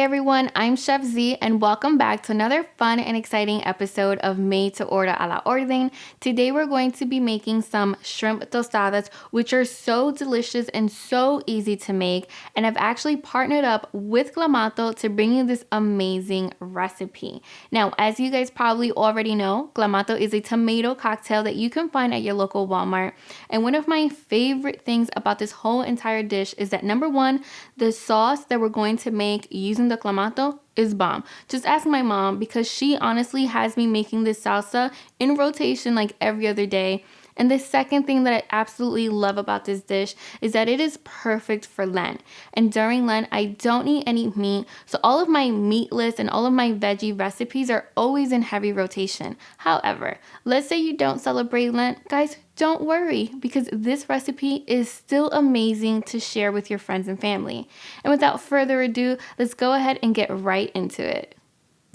everyone, I'm Chef Z and welcome back to another fun and exciting episode of Made to Order a la Orden. Today we're going to be making some shrimp tostadas, which are so delicious and so easy to make, and I've actually partnered up with Clamato to bring you this amazing recipe. Now, as you guys probably already know, Clamato is a tomato cocktail that you can find at your local Walmart, and one of my favorite things about this whole entire dish is that number one, the sauce that we're going to make using the clamato is bomb. Just ask my mom because she honestly has me making this salsa in rotation like every other day. And the second thing that I absolutely love about this dish is that it is perfect for Lent. And during Lent, I don't eat any meat, so all of my meatless and all of my veggie recipes are always in heavy rotation. However, let's say you don't celebrate Lent, guys, don't worry because this recipe is still amazing to share with your friends and family. And without further ado, let's go ahead and get right into it.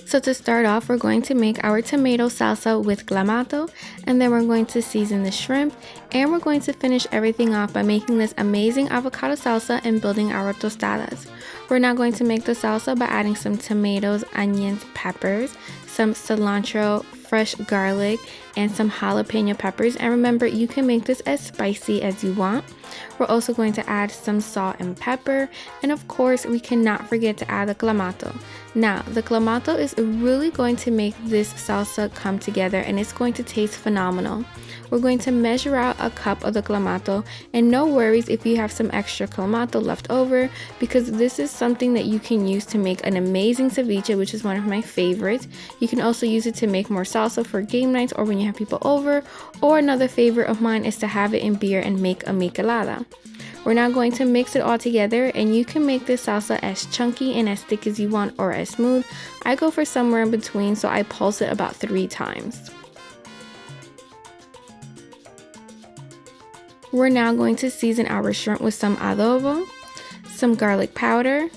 So to start off, we're going to make our tomato salsa with clamato, and then we're going to season the shrimp, and we're going to finish everything off by making this amazing avocado salsa and building our tostadas. We're now going to make the salsa by adding some tomatoes, onions, peppers, some cilantro, fresh garlic, and some jalapeno peppers. And remember, you can make this as spicy as you want. We're also going to add some salt and pepper, and of course we cannot forget to add the clamato. Now the clamato is really going to make this salsa come together, and it's going to taste phenomenal. We're going to measure out a cup of the clamato, and no worries if you have some extra clamato left over, because this is something that you can use to make an amazing ceviche, which is one of my favorites. You can also use it to make more salsa for game nights or when you have people over, or another favorite of mine is to have it in beer and make a michelada. We're now going to mix it all together, and you can make this salsa as chunky and as thick as you want or as smooth. I go for somewhere in between, so I pulse it about 3 times. We're now going to season our shrimp with some adobo, some garlic powder,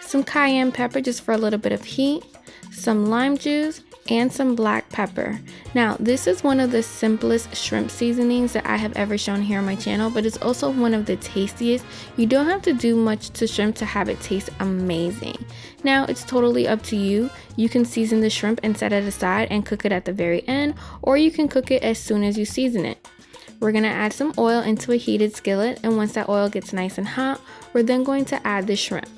some cayenne pepper just for a little bit of heat, some lime juice, and some black pepper. Now, this is one of the simplest shrimp seasonings that I have ever shown here on my channel, but it's also one of the tastiest. You don't have to do much to shrimp to have it taste amazing. Now, it's totally up to you. You can season the shrimp and set it aside and cook it at the very end, or you can cook it as soon as you season it. We're going to add some oil into a heated skillet, and once that oil gets nice and hot, we're then going to add the shrimp.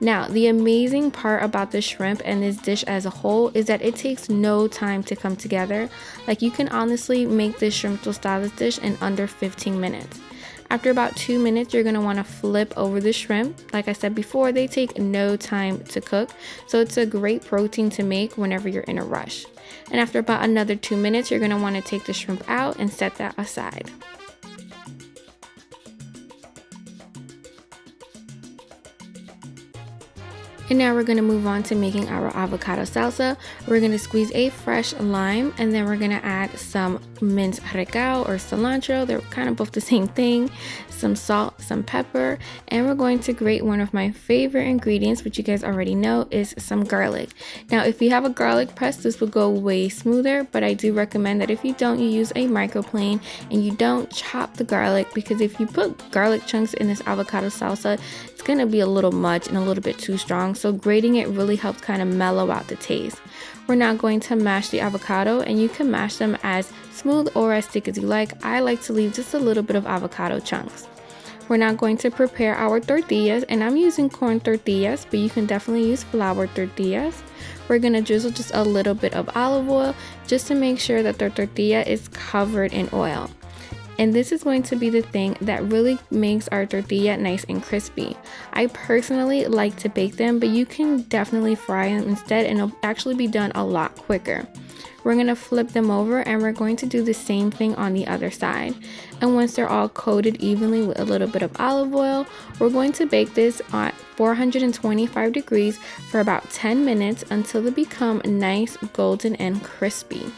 Now, the amazing part about the shrimp and this dish as a whole is that it takes no time to come together. Like, you can honestly make this shrimp tostadas dish in under 15 minutes. After about 2 minutes, you're going to want to flip over the shrimp. Like I said before, they take no time to cook, so it's a great protein to make whenever you're in a rush. And after about another 2 minutes, you're going to want to take the shrimp out and set that aside. And now we're going to move on to making our avocado salsa. We're going to squeeze a fresh lime, and then we're going to add some minced recao or cilantro. They're kind of both the same thing. Some salt, some pepper, and we're going to grate one of my favorite ingredients, which you guys already know, is some garlic. Now, if you have a garlic press, this will go way smoother, but I do recommend that if you don't, you use a microplane and you don't chop the garlic, because if you put garlic chunks in this avocado salsa, it's going to be a little much and a little bit too strong. So grating it really helps kind of mellow out the taste. We're now going to mash the avocado, and you can mash them as smooth or as thick as you like. I like to leave just a little bit of avocado chunks. We're now going to prepare our tortillas, and I'm using corn tortillas, but you can definitely use flour tortillas. We're going to drizzle just a little bit of olive oil just to make sure that the tortilla is covered in oil. And this is going to be the thing that really makes our tortilla nice and crispy. I personally like to bake them, but you can definitely fry them instead, and it'll actually be done a lot quicker. We're going to flip them over, and we're going to do the same thing on the other side. And once they're all coated evenly with a little bit of olive oil, we're going to bake this at 425 degrees for about 10 minutes until they become nice, golden, and crispy.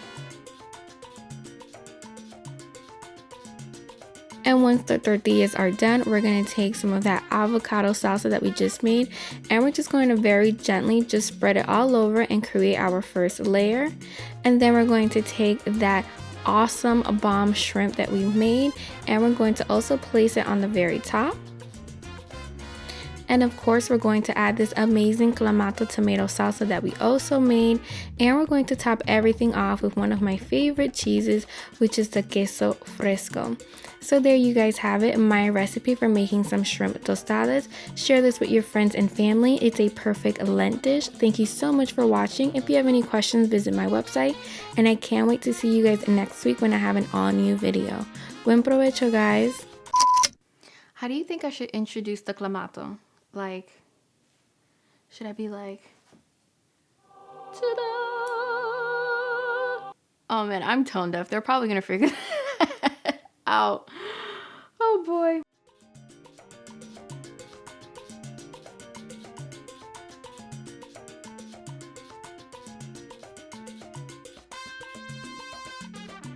And once the tortillas are done, we're going to take some of that avocado salsa that we just made, and we're just going to very gently just spread it all over and create our first layer. And then we're going to take that awesome bomb shrimp that we made, and we're going to also place it on the very top. And of course, we're going to add this amazing clamato tomato salsa that we also made. And we're going to top everything off with one of my favorite cheeses, which is the queso fresco. So there you guys have it, my recipe for making some shrimp tostadas. Share this with your friends and family. It's a perfect Lent dish. Thank you so much for watching. If you have any questions, visit my website. And I can't wait to see you guys next week when I have an all new video. Buen provecho, guys. How do you think I should introduce the clamato? Like, should I be like, ta-da! Oh man, I'm tone deaf. They're probably gonna figure that out. Oh boy.